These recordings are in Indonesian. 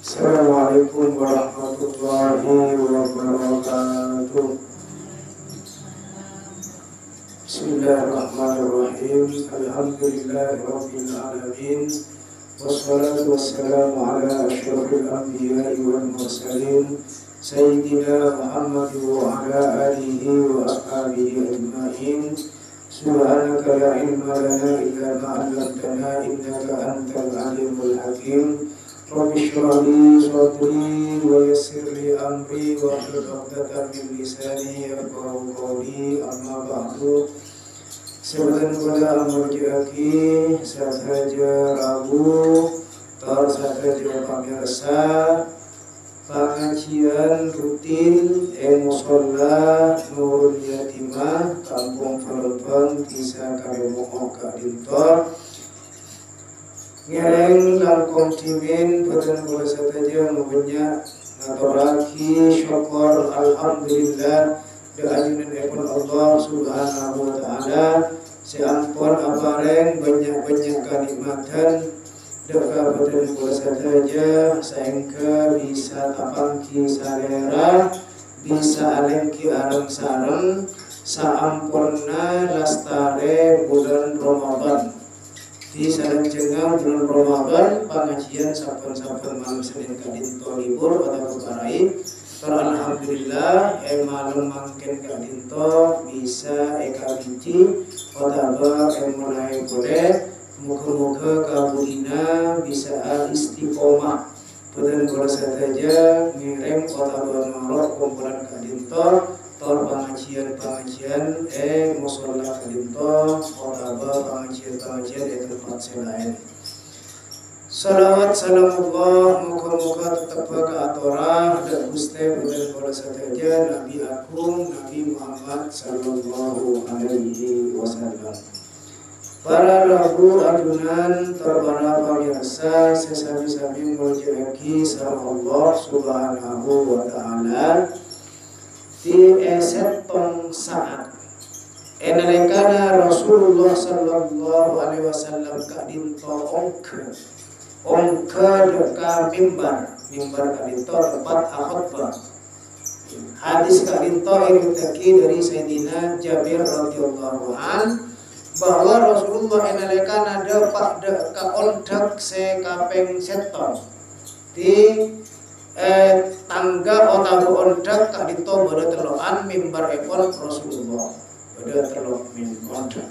Assalamualaikum warahmatullahi wabarakatuh. Bismillahirrahmanirrahim. Alhamdulillahirabbil alamin. Wassalatu wassalamu ala asyrafil anbiya'i wal mursalin sayyidina Muhammad wa ala alihi wa ashabihi ajma'in. Subhanaka la ilma lana illa ma 'allamtana innaka antal alimul hakim. Rabbi shrah li sadri wa yassir li amri wa hlul 'uqdatam min lisani yafqahu qawli. Amma ba'du. Sebagian kepada amurjiaki sahaja Rabu tar sahaja pamirsa pengajian rutin musola Nurul Yatimah Kampung Falebang Desa Karemo Kadintor ngereng langkong timin boten kula sadaya munya ngaturake syukur alhamdulillah doainipun Allah Subhanahu wa taala sampun apareng banyak-banyak kanikmatan doa boten kula sadaya saengke bisa tapangki salera bisa alengki areng sareng saampunna lastare bulan Ramadan. Di salajengna bulan Ramadan pengajian saben-saben malam Senin kadinto libur atau keparai. Alhamdulillah malam mangken kadinto bisa eka biji otaba mulai boleh muga-muga kabulina bisa istiqomah. Boten kula sadaya ngirim otaba norok kumpulan kadinto tor pengajian musola kadinto otaba pengajian di tempat selain. Salawat salamullah muka-muka tetap ke atorah dan gusti boten kula sadaya Nabi Agung Nabi Muhammad sallallahu alaihi wasallam. Para rabu adunan terbara pamirsa sesami-sami muljaki sareng Allah Subhanahu wa taala di esetong saat enalekana Rasulullah sallallahu alaihi wasallam kadinto ongke deka mimbar kadinto tempat khutbah. Hadis kadinto irutaki dari Sayyidina Jabir radhiyallahu an bahwa Rasulullah enalekana dapat deka ondak sekapeng seton di tangga otabu ondak kadinto pada teloan mimbar epon Rasulullah pada telok min ondak.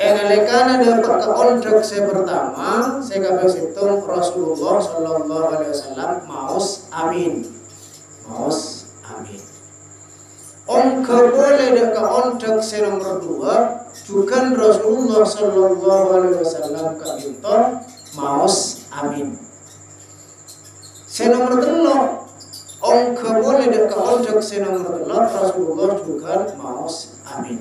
Enalekana dapat ke ondak saya pertama saya kapeng seton Rasulullah sallallahu alaihi wasallam maus amin. Ongke boleh deka ondak saya nomor 2 bukan Rasulullah sallallahu alaihi wasallam kadinto maus amin. Saya nomor 3 ongke boleh deka ondak saya nomor 3 Rasulullah juga maus amin.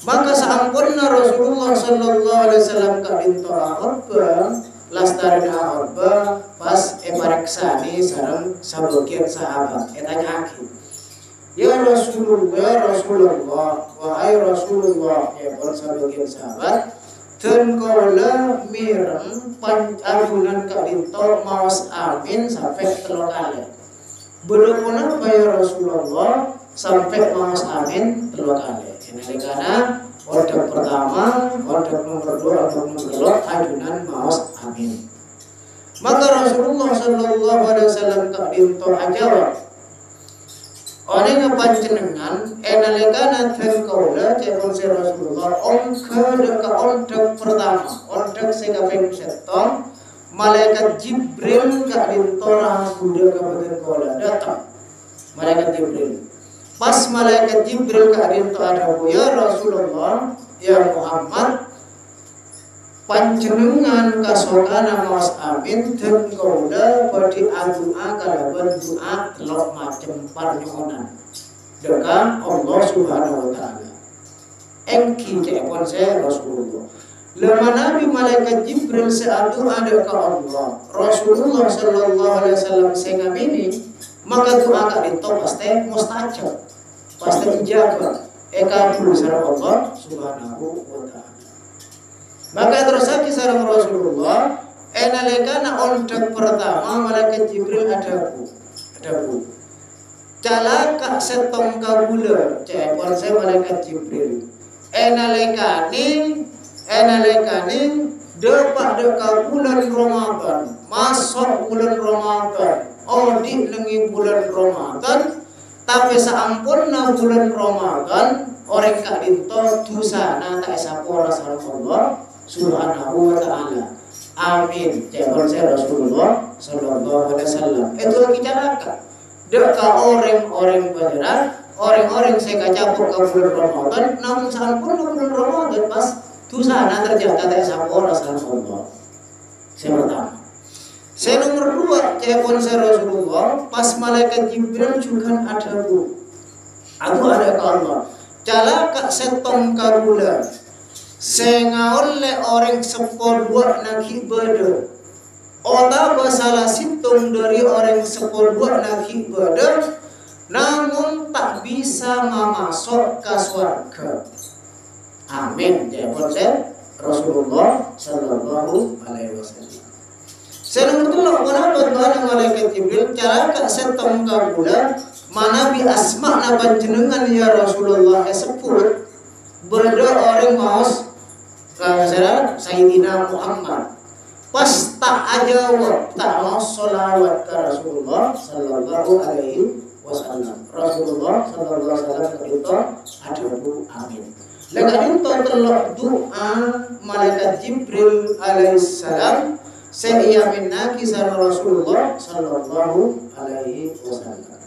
Maka saampunna Rasulullah sallallahu alaihi wasallam kadinto akhirba lastari akhirba pas pareksani sareng sabagian sahabat tanya aki ya Rasulullah wahai Rasulullah ya pun sabagian sahabat dan kaula mireng pancarunan kadinto maos amin sampai 3 kali. Belum apa ya Rasulullah sampai maos amin 3 kali. Ini karena order pertama, order nomor 2, order nomor 3 adunan maos amin. Maka Rasulullah sallallahu alaihi wasallam kadinto ajawab orang panjenengan enalekana ten kaula cekon si Rasulullah ongke deka ondak pertama ondak sekapeng setong malaikat Jibril kadinto rahakuda kabupaten kaula datang malaikat Jibril. Pas malaikat Jibril kadinto adaku ya Rasulullah ya Muhammad panjenengan kasokana maos amin dan kaula badi adua kalaban doa telok macem parnyonan deka Allah Subhanahu wa taala. Engki cepon saya Rasulullah. Lama Nabi malaikat Jibril seadua deka Allah. Rasulullah sallallahu alaihi wasallam sengamini maka doa kadinto pasti mustajab. Pasti ijabah. Kabul sareng Allah Subhanahu wa taala. Maka terus sareng Rasulullah Enalekana ontak pertama malaikat Jibril adaku. Calaka setong kabula cepon saya malaikat Jibril. Enalekane depak deka bulan Ramadan, masuk bulan Ramadan, audit lengi bulan Ramadan, tapi saampurna bulan Ramadan orang kak dinto dusana tak esapora sareng Allah Subhanahu wa taala. Amin. Cepon saya Rasulullah sallallahu alaihi wasallam. Itu lagi carakan. Deka orang-orang penjara, orang-orang saya kacapur ke bulan Ramadan, namun saampurna bulan Ramadan pas dusana ternyata tak esapora sareng Allah. Saya pertama. Saya nomor 2, cepon saya Rasulullah, pas malaikat Jibril juga ada bu. Aku ada ke Allah. Calaka setong kabula. Saya oleh orang sepuluh naki beda. Otak salah situng dari orang sepuluh naki beda. Namun tak bisa memasuk ke surga. Amin. Cepon saya Rasulullah sallallahu alaihi wasallam. Saya nomor 3 kenapa Tuhan malaikat Jibril calaka setong kabula mana bi asma na panjenengan ya Rasulullah sebut berda orang maus Sayyidina Muhammad pas tak aja tak mau sholawat ke Rasulullah sallallahu alaihi wasallam. Rasulullah sallallahu alaihi wasallam itu ada bu amin. Lagi itu telok doa malaikat Jibril alaihissalam saya minna kisah Rasulullah sallallahu alaihi wasallam.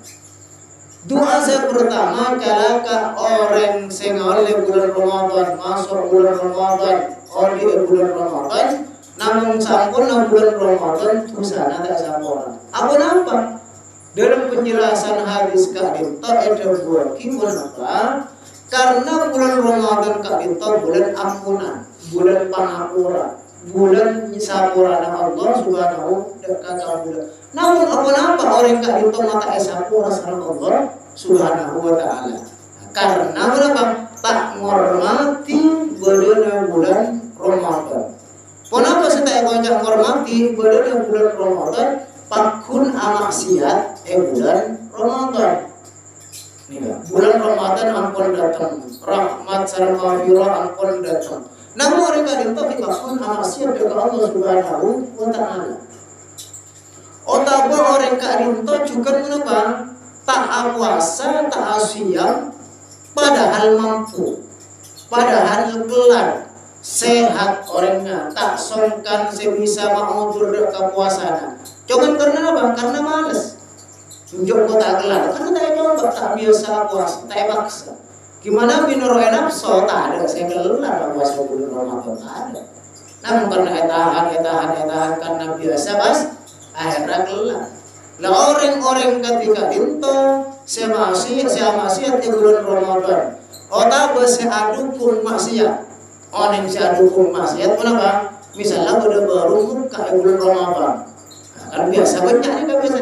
Doa saya pertama calaka orang sing oleh bulan Ramadan masuk bulan Ramadan oleh bulan Ramadan namun sampurna bulan Ramadan dosana tak sampurna. Apa napa? Dalam penjelasan hadis kadinto ada buat kenapa? Karena bulan Ramadan kadinto bulan ampunan, bulan pangapura, bulan sapurana Allah Subhanahu wa taala. Namun apa orang kadinto mata sapura sareng Allah Subhanahu wa taala. Karena berapa? Tak menghormati bulan Ramadan. Kenapa saya tak menghormati bulan Ramadan? Pakun amaksiat bulan Ramadan. Bulan Ramadan ampun datang, rahmat sareng maghfirah ampun datang. Namun orang kadang tapi pakun amaksiat kepada Allah Subhanahu wa taala. Otaba orang kadang juga kenapa? Tak puasa, tak siam, padahal mampu, padahal gelar, sehat orangnya, tak songkan sebisa mengudur kepuasan. Cuman karena apa? Karena malas. Tunjuk kota gelar, karena tak coba, tak biasa puasa, tak paksa. Gimana minor enak? So tak ada, saya gelar puasa bulan Ramadan tak ada. Namun karena etahan karena biasa pas akhirnya gelar. Lah orang-orang ketika itu saya maksiat di bulan Ramadan. Otak berseadukun maksiat. Orang seadukun maksiat kenapa? Misalnya baru muka bulan Ramadan. Kan biasa banyak nih kan biasa.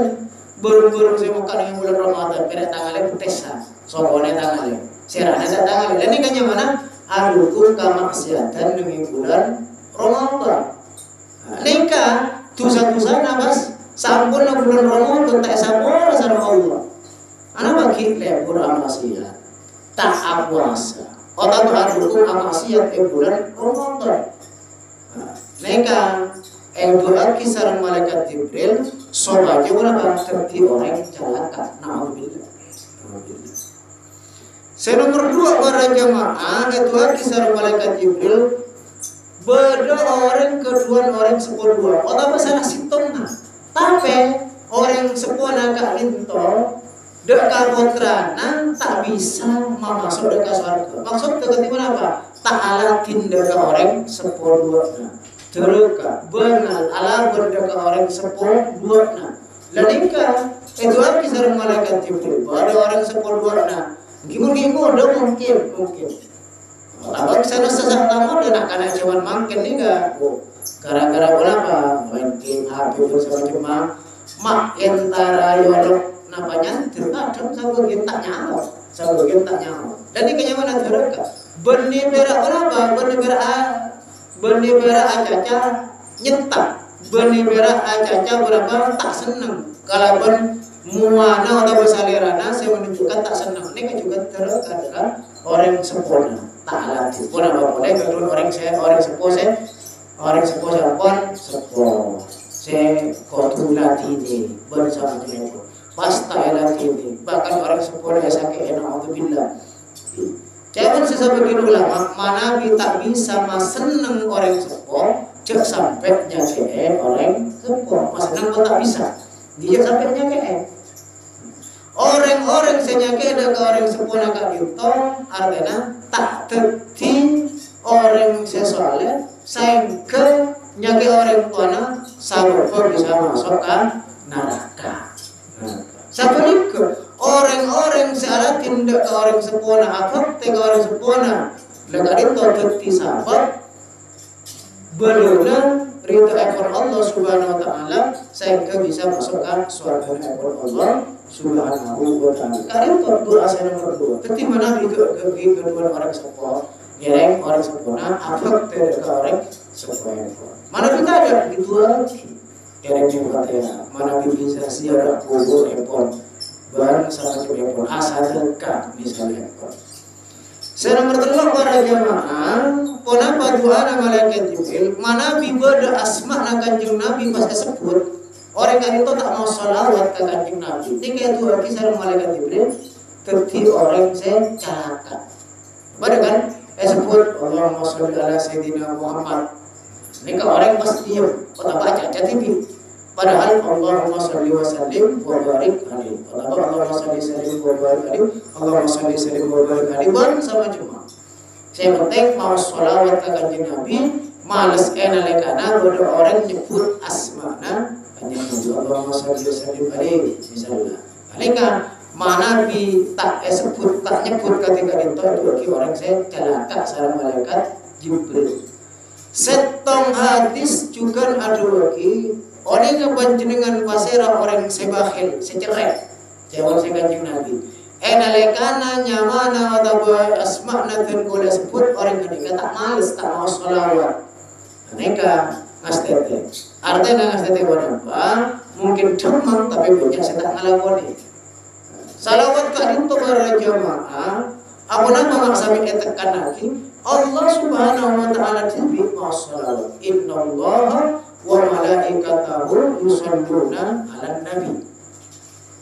Baru saya muka dengan bulan Ramadan. Kira tanggalnya putesa. Sokone tanggalnya. Serana tanggalnya. Dan ini kan yang mana? Adukun kemaksiatan dengan bulan Ramadan. Nikah dosa-dosa nabas. Sampun bulan Ramadan tak sampun sama Allah. Anak bagi lebur amaksiat, tak puasa. Otak berhukum amaksiat bulan Ramadan. Neka doa kisah malaikat Jibril sobat juga terti orang celaka. Nauzubillah. Nomor 2 para jamaah doa kisah malaikat Jibril beda orang kedua orang 10. Otak masalah simptomnya. Tapi orang sepuluh kak linto dekat kontranan tak bisa masuk dekat surga. Maksud ketimana apa? Tak ala tindak orang 10. Terus bengal ala berdekat orang 10. Lanika itu apa kisah malaikat Jibril? Ada orang 10. Mungkin. Abang sana sesak tamu dia nak kena cuman makin ni enggak. Gara-gara apa? Main game HP bersama cuma mak entara yolok namanya terkadang sama game tak nyawa. Dan ini kenyamanan terdekat. Benih berak apa? Benih berak acaca nyetak. benih merah acaca berapa tak senang kalaupun muana atau besalerana saya menunjukkan tak senang ini juga adalah orang sempurna tak latih pun apa boleh kedua orang sepuh siapa saya kotu latih ini bersama dengan pasta latih ini bahkan orang sepuh yang sakit enak untuk bila jangan sesabegitu ulama mana kita bisa seneng orang sepuh cek sampai nyakit orang sepuh mas seneng pun tak bisa dia sampai nyakit orang-orang senyakit ada ke orang sepuh nak itu artinya tak terti orang sesuatu sehingga nyakit orang tuana sampai bisa masuk ke neraka. Satu lagi orang-orang seara tindak ke orang sepuh nak apa ke orang sepuh nak laga itu terti sahabat belum ridha ekor Allah Subhanahu wa taala sehingga bisa masuk ke surga ekor Allah Subhanahu wa taala. Karena doa saya nomor 2. Ketika mana kedua orang sepuh, yang orang sempurna, apa ke orang sepuh. Mana kita ada gitu lagi. Yang katanya mana bisa siapa kubur ekor barang sama ekor asal dekat misalnya ekor. Saya nomor 3 para jamaah, kenapa doa malaikat Jibril, mana bibada asma na kanjeng Nabi pas sebut, orang kan itu tak mau sholawat ke kanjeng Nabi. Ini kayak doa kisah malaikat Jibril, ketika orang saya celaka. Pada kan, sebut Allahumma sholli ala Sayyidina Muhammad. Ini ke orang pasti diam, kota baca catibi. Padahal Allahumma sholli wa sallim wa barik alaihi. Allahumma sholli sallim wa barik alaihi. Allahumma sholli sallim wa barik alaihi. Baru sama cuma. Saya penting mau sholawat ke kanjeng Nabi, males enalekana bodoh orang nyebut asmana kanjeng Nabi. Allahumma sholli sallim alaihi misalnya. Alika mana bi tak sebut tak nyebut ketika itu bagi orang saya celaka sareng malaikat Jibril. Setong hadis juga ada lagi. Orang yang panjenengan pasera orang sebakhil, secerai. Jawab saya kanjeng Nabi. Nalekana nyamana atau asma'na dan kula sebut orang ketika tak males tak mau sholawat. Mereka ngastete. Artinya ngastete apa? Mungkin demam tapi banyak saya tak ngalakoni. Salawat ka itu para jamaah. Apa nama maksami tekan lagi? Allah Subhanahu wa taala jadi sholawat. Innallaha wa malaikatahu yusholluna 'alan nabi.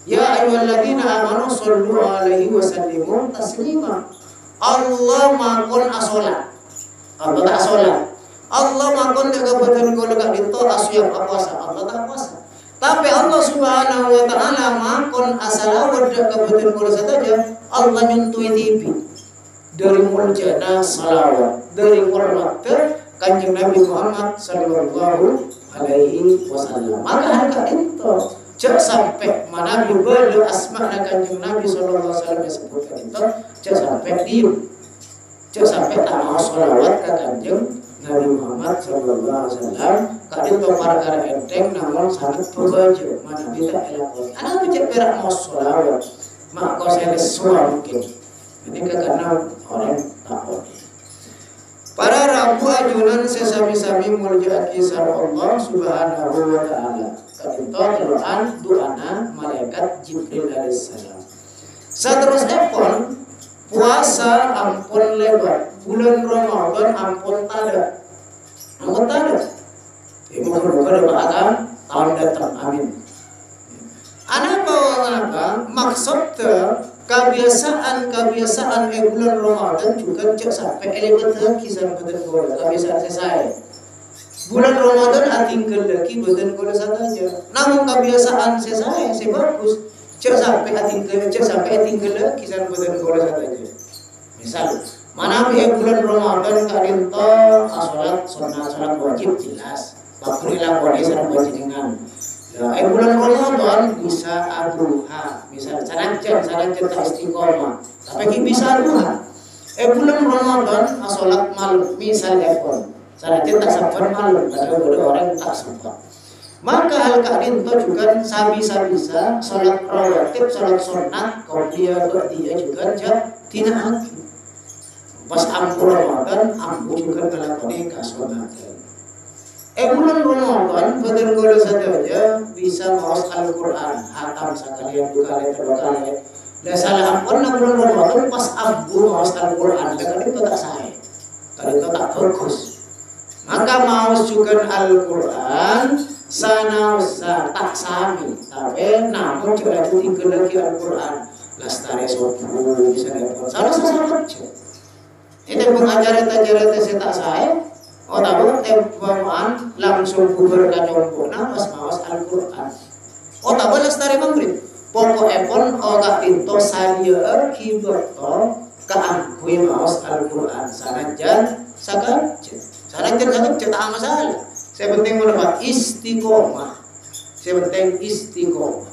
Ya ayyuhalladzina amanu shollu 'alaihi wa sallimu taslima. Allah makon asolat. Allah tak asolat. Allah makon jaga badan kau dekat itu asyam puasa. Allah tak puasa. Tapi Allah Subhanahu wa taala makon asalawat jaga badan kau saja. Allah nyuntui tibi. Dari muljana salawat, dari hormat Kanjeng Nabi Muhammad sallallahu alaihi wasallam. Maka harga itu cek sampai mana bibel asma na Kanjeng Nabi sallallahu alaihi wasallam disebutkan itu cek sampai diam. Cek sampai tak mau sholawat ke Kanjeng Nabi Muhammad sallallahu alaihi wasallam. Kadin perkara enteng namun sangat berbaju mana kita elakoni. Anak cek perak mau sholawat. Mak kau saya lesuah mungkin. Ini karena orang takut. Para rabu ajunan sesami-sami mulja kisah Allah Subhanahu wa taala. Kadito teluan doana malaikat Jibril alaihissalam. Saterusnya pun puasa ampun lebar, bulan Ramadan ampun tada. Ampun tada. Moga-moga doakan tahun datang. Amin. Apa maksud kebiasaan bulan Ramadan juga cek sampai elemen kisah badan kola kebiasaan selesai. Bulan Ramadan atinggal lagi badan kola saja. Namun kebiasaan selesai sebagus cek sampai atinggal lagi kisah badan kola saja. Misal mana bulan Ramadan kadinto salat sunat wajib jelas. Bakurilah kondisi wajib dengan. Bulan Ramadan bisa duha, misal sanajan tak istiqomah, tapi bisa duha. Bulan Ramadan sholat malam, misal sanajan tak sabar malam, ada orang tak sempat. Maka hal kadin itu juga bisa sholat rawatib, sholat sunat, qobliyah ba'diyah juga tidak lagi. Pas ampun Ramadan, ampun juga melakukan kasunatan. Bulan Ramadan betul kalau saja bisa ngawas Al-Quran, hatam sekali, dua kali. Dan salah ampun bulan Ramadan pas abu ngawas Al-Quran, dan itu tak sah, kalau itu tak fokus. Maka ngawas juga Al-Quran, sana usah tak sami, tapi namun juga itu tinggal lagi Al-Quran, lestari sopu bisa dapat. Salah saja. Itu pengajaran-ajaran saya tak sah. Oh tahu tempoan langsung kubur kacompona pas mawas Al-Quran. Oh tahu lestari maghrib. Pokok epon oga pinto sadia kiberto keangkui mawas Al-Quran. Sanajan sakit tak masalah. Saya penting mendapat istiqomah. Saya penting istiqomah.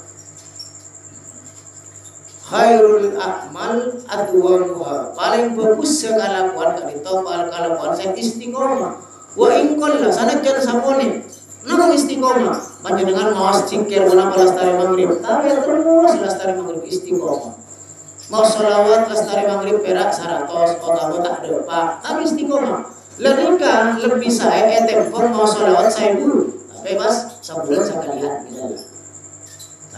Khairul a'mal adwamuha. Paling bagus sekalakuan kadito kalakuan saya istiqomah. Wa in qalla sanajan sapone nang istiqomah panjenengan mawas cikir menapa lestari maghrib tapi terus lestari maghrib istiqomah. Mau selawat lestari maghrib perak 100 otak tak depak tapi istiqomah. Lenika lebih saya tempon mau selawat saya dulu tapi pas sebulan sekalian misalnya.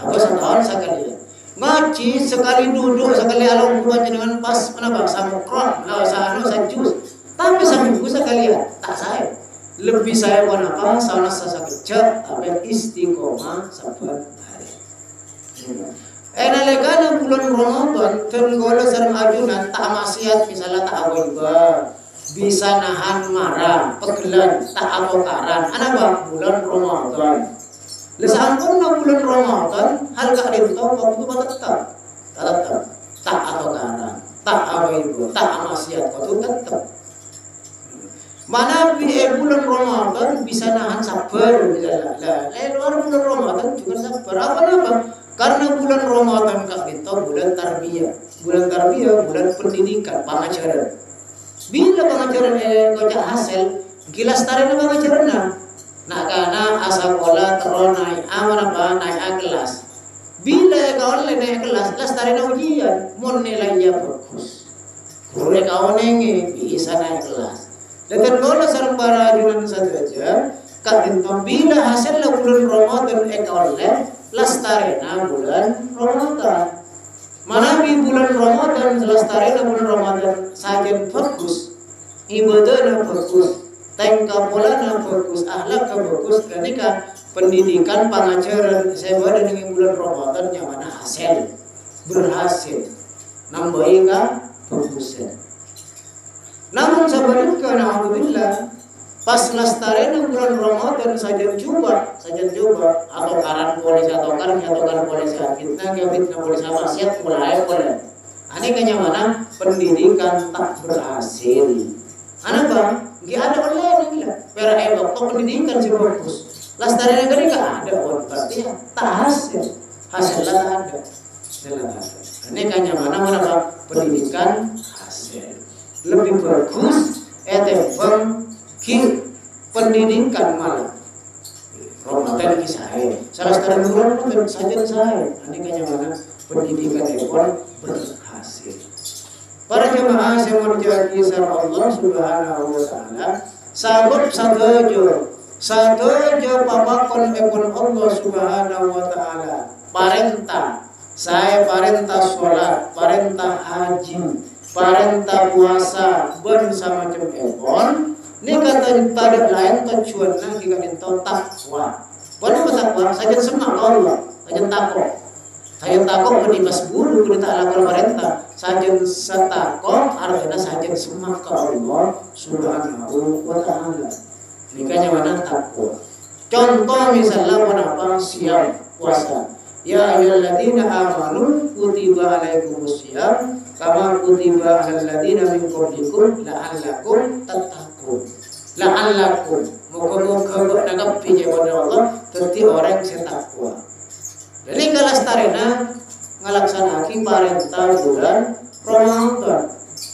Atau setahun sekalian. Ngaji sekali duduk sekali alam panjenengan pas menapa samukron sahanu sajus tapi seminggu sekalian tak saya lebih saya menapa salah sakit tapi istiqomah sabar hari. Nalekana bulan Ramadan tenggolo sareng ajunan tak maksiat misalnya tak awaiba bisa nahan marah pegelan tak amokaran anapa bulan Ramadan. Lesampun bulan Ramadan hal kadento waktu tetap tak amokaran tak awaiba tak maksiat waktu tetap. Mana bulan Ramadan bisa nahan sabar misalnya. Luar bulan Ramadan juga sabar. Apa? Karena bulan Ramadan itu bulan tarbiyah. Bulan pendidikan, pengajaran. Bila pengajaran ngajak hasil, gilas tarina pengajaran nak kana asakola teronai naik kelas. Bila kau naik kelas, tarina ujian, mon nilainya bagus. Kalau kau nengi bisa naik kelas. Dan kalau sarang para jualan saja, kadang bila hasil bulan Ramadan oleh lestarina bulan Ramadan. Mana di bulan Ramadan lestarina bulan Ramadan saja fokus, ibadahnya fokus, tengkapolanya fokus, akhlak fokus, ketika pendidikan pengajaran saya pada dengan bulan Ramadan yang mana hasil berhasil, nambahin fokusnya. Namun sebaliknya alhamdulillah pas lestarina bulan Ramadan saja coba atau karan polisi atau karan polisi fitnah polisi maksiat mulai aneh kenyamanan pendidikan tak berhasil anapa nggak ada online gila pera waktu pendidikan sih bagus lestarina gini nggak ada berarti tak hasilnya ada aneh kenyamanan menapa pendidikan hasil lebih bagus pendidikan malah Ramadan kisah salah satu Ramadan saja saya ini kenyamanan pendidikan ekor berhasil. Para jemaah saya menjadi sarana Allah Subhanahu wa taala sabab sadojo papakon ekor Allah Subhanahu wa taala parentah sholat parentah haji parentah puasa bersama jempon ini kata tadi lain tujuan lagi kan itu takwa. Pada takwa saja semak Allah saja takwa berimas bulu kita lakukan perintah saja setakwa artinya saja semak ke Allah Subhanahu wa taala. Nikahnya mana takwa. Contoh misalnya menapa siam puasa. Ya ayyuhalladzina amanu kutiba alaikumusiyam kama kutiba alal ladzina min qablikum la'allakum tattaqun. La'allakum moga-moga nanggapi kepada Allah dadi orang sing takwa. Jadi kalestarina ngalaksanaki perintah bulan Ramadan.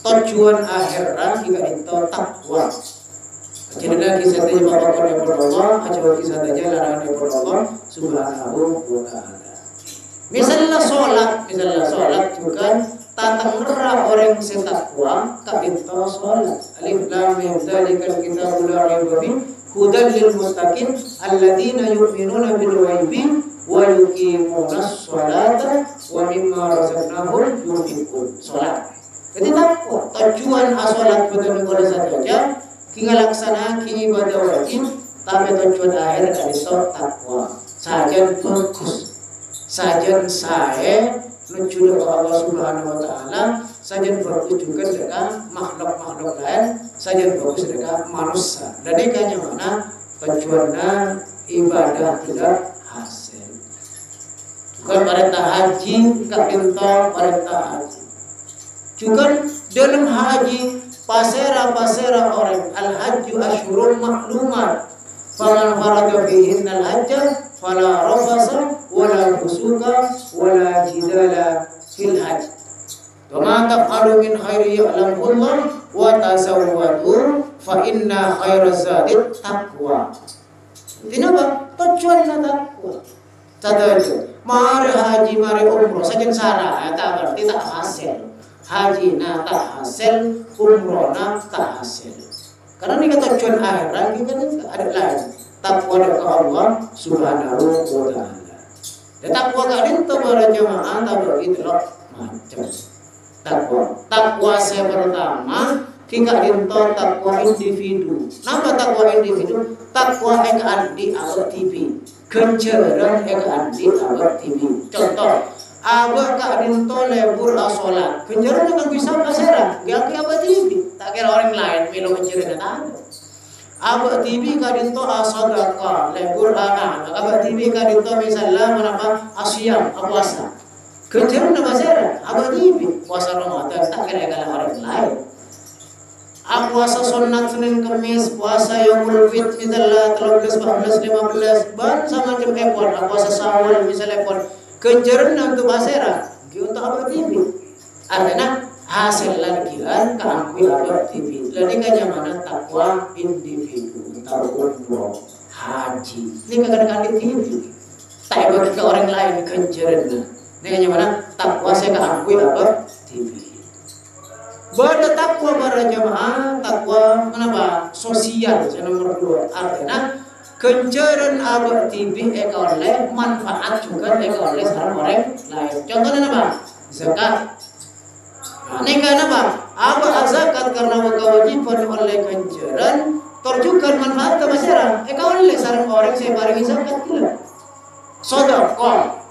Tujuan akhirat jika itu takwa. Jadi kisah saja bapak kepada Allah, aja kisah saja larangan kepada Allah Subhanahu wa taala. Misalnya sholat juga tatang merah orang setakwa kabinto sholat. Alif lam mim dzalikal kitabul la raiba fihi hudan lil muttaqin alladzina yu'minuna bil ghaibi wa yuqimunas sholata wa mimma razaqnahum yunfiqun. Salat. Jadi takwa tujuan salat betul-betul saja ngelaksana ibadah wajib tapi tujuan akhir dari takwa. Sajen bagus. Sajen saya menuju ke Allah Subhanahu wa taala, sajen bagus juga dengan makhluk-makhluk lain, sajen bagus dengan manusia. Dan ini hanya mana tujuannya ibadah tidak hasil. Bukan perintah haji, enggak pintar perintah haji. Juga dalam haji pasera orang al-hajju asyurul maklumat. Faman farada fihinna al-hajja fala rafasa wala fusuka wala jidala fil hajj. Wa ma taf'alu min khairi ya'lamuhu Allah wa tazawwadu fa inna khairaz zadi taqwa. Kenapa? Tujuannya takwa. Tadi mari haji mari umroh saja sana tak berarti tak hasil. Haji na tak hasil, umroh na tak hasil. Karena ini tujuan akhirat kita ada lain. Takwa kepada Allah Subhanahu wa taala. Dan takwa kalian itu para jemaah tak begitu loh macam. Takwa saya pertama kita rinto takwa individu. Nama takwa individu? Takwa eka andi awak TV. Kenceran eka andi awak TV. Contoh, awak kak rinto lebur asolat. Kenceran kan bisa kasera. Gak apa TV. Tak kira orang lain melo kenceran ada. Abah TV kadinto asadaka lebur anak. Abah TV kadinto misalnya menapa asyam puasa. Kerja nama saya. Abah TV puasa Ramadan tak kira kalau orang lain. Puasa sunat Senin Kamis, puasa Yaumul Fitr misalnya 13, 14, 15 ban sama macam ekor. Puasa Syawal misalnya ekor. Kerja untuk basera. Untuk Abah TV. Artinya hasil lagi kan keakui Abah TV. Jadi kenyamanan takwa individu, takwa haji. Ini kadang-kadang TV. Tak bagi ke orang lain kenceran. Ini kenyamanan takwa saya keakui Abah TV. Pada takwa para jamaah, takwa kenapa? Sosial nomor 2. Artinya kenceran Abah TV oleh manfaat juga oleh orang lain. Contohnya apa? Zakat. Ini kenapa? Apa zakat karena kewajiban oleh kenceran terjukan manfaat ke masyarakat. Oleh sarang orang saya barengi zakat pula. Sedekah.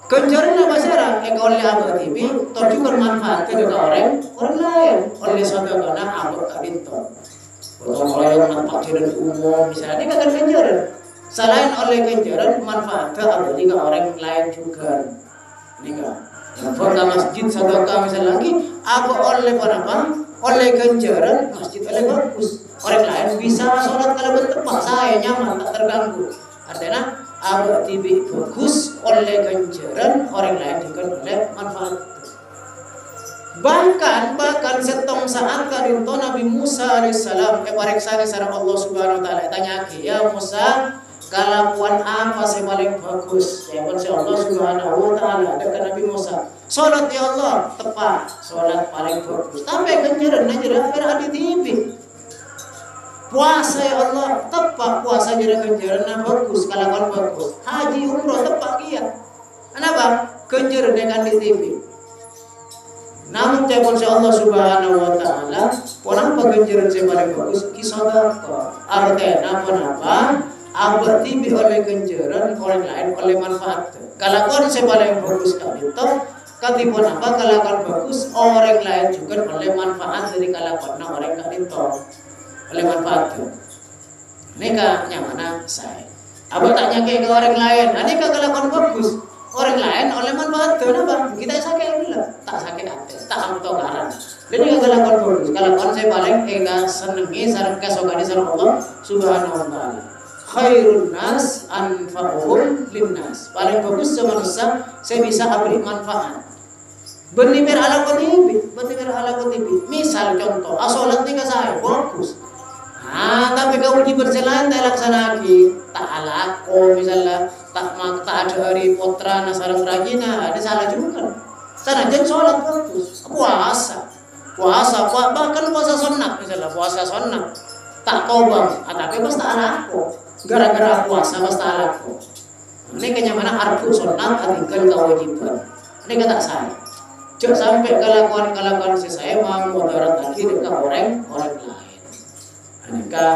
Kenceran masyarakat oleh Abah TV terjukan manfaat ke orang lain. Oleh sedekah Abah kabinto. Potong oleh manfaat umum misalnya ini kan kenceran. Selain oleh kenceran manfaat ke Abah juga orang lain juga. Ini kan. Ke masjid sedekah misalnya lagi apa oleh apa? Oleh ganjaran masjid oleh bagus. Orang lain bisa sholat kalau bertempat saya nyaman tak terganggu. Artinya Abah TV bagus oleh ganjaran orang lain juga oleh manfaat. Bahkan setong saat kadinto Nabi Musa alaihissalam kepareksani sareng Allah Subhanahu wa taala tanya ya Musa kelakuan apa yang paling bagus? Ya Allah Subhanahu wa taala dekat Nabi Musa. Salat ya Allah tepat, salat paling bagus. Tapi kenceran aja ada di TV. Puasa ya Allah tepat, puasa jadi kenceran bagus, kelakuan bagus. Haji umroh tepat kia. Kenapa? Kenceran dengan di TV. Namun telepon Allah Subhanahu wa taala, kenapa kenceran yang paling bagus? Kisah artinya apa? Abah TV oleh kenceran orang lain oleh manfaat. Kalau konsep paling bagus itu, katipun apa kalakuan bagus orang lain juga oleh manfaat dari kalakuan orang itu oleh manfaat. Mereka nyamana saya. Abah tanya ke orang lain, ini kalakuan bagus orang lain oleh manfaat. Kenapa? Kita sakit pula, tak sakit hati, tak amto garan. Jadi kalakuan bagus, kalakuan saya paling senengi sareng kasogani sareng Allah Subhanahu wa taala. Khairun nas anfa'uhum linnas. Paling bagus manusia saya bisa beri manfaat. Bernimir ala kutibi. Misal contoh, asolat nih saya bagus. Tapi kau di berjalan tak laksana lagi. Tak alako misalnya tak ada hari potra nasarang rajina ada salah juga. Sana jangan sholat bagus. Puasa bahkan puasa sunnah misalnya puasa sunnah. tak kobang, tapi pas tak aku gara-gara puasa pas tak aku. Ini kenyamanan arku sunat atinggal kewajiban. Ini kata saya. Jangan sampai kelakuan saya mau mudarat lagi dekat orang lain. Anika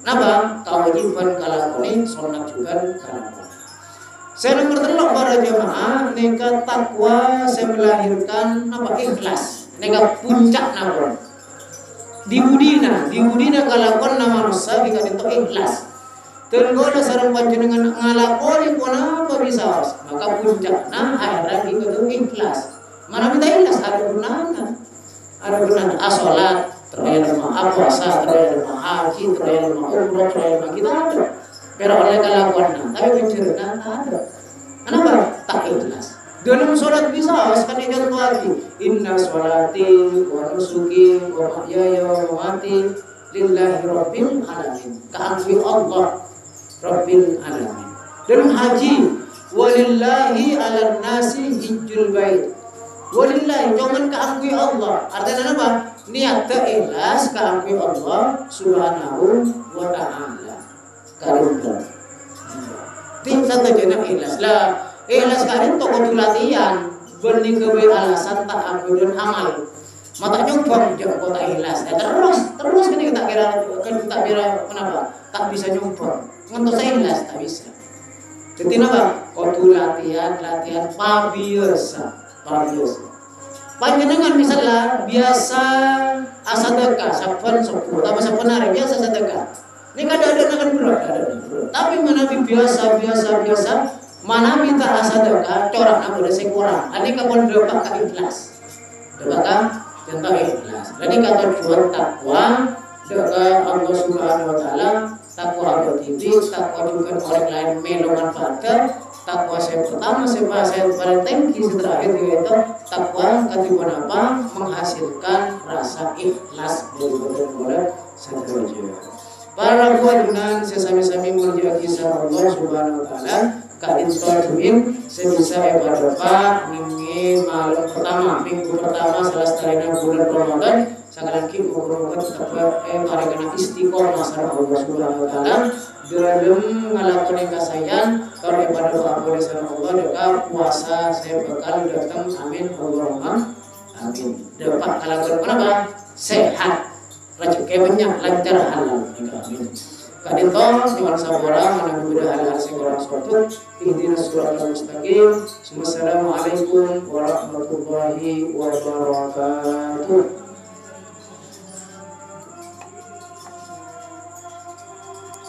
napa kewajiban kalakuan ini sunat juga kalakuan. Saya nomor telok para jemaah nika takwa saya melahirkan napa ikhlas. Nika puncak napa. Di budina kalakuan nama manusia jika itu ikhlas. Tenggoda sarang panjenengan ngalakoni pun apa bisa, maka puncakna akhirat itu ikhlas. Mana minta ikhlas ada gunanya, asolat terbayar sama puasa, terbayar sama haji, terbayar sama umroh, terbayar sama kita ada. Pero oleh kelakuannya, tapi pencerita ada. Kenapa? Tak ikhlas. Dalam sholat bisa, sekali contoh lagi. Inna sholati wa nusuki wa mahyaya wa mamati lillahi rabbil alamin. Keakui Allah Rabbil alamin. Dalam haji walillahi ala nasi hijjul bait. Walillahi jangan keakui Allah. Artinya apa? Niat ikhlas keakui Allah subhanahu wa ta'ala. Karena tim satu jenak ikhlas lah. Ikhlas kalian toko latihan bening kewe alasan tak aku dan amal. Mata nyumpang jangan kota ikhlas. Terus kita kira kenapa? Tak bisa nyumpang. Untuk saya ikhlas tak bisa. Jadi apa? Kau latihan pabiasa. Panjenengan misalnya biasa asadaka, sapan sepuluh, tambah sepenari biasa sedekah. Ini kadang-kadang akan berat. Tapi mana biasa, mana minta asadaka, corak nak boleh sekurang. Ini kapan dapat ikhlas. Dapat contoh ikhlas. Jadi kata tujuan takwa dengan Allah Subhanahu Wa Taala. Takwa berdiri, takwa juga orang lain melo manfaatkan. Takwa saya pertama, saya paling tinggi terakhir yaitu takwa ketimbang apa menghasilkan rasa ikhlas betul-betul oleh sahaja. Para buat dengan sesami-sami menjaga kisah Allah Subhanahu Wa Taala. Kadin tolmin sebisa ibadah minggu pertama selesai bulan Ramadan. Sekarang kita berdoa kepada para kena istiqomah sama Allah Subhanahu Wa Taala dalam melakukan kasihan daripada apa sama Allah dekat puasa saya bakal datang amin Allahumma amin. Dapat kalakuan kenapa? Sehat, rezeki banyak, lancar halal. Amin. Kadin toh dengan sabora menanggung hal-hal segala sesuatu. Ihdinas siratal mustaqim. Wassalamualaikum warahmatullahi wabarakatuh.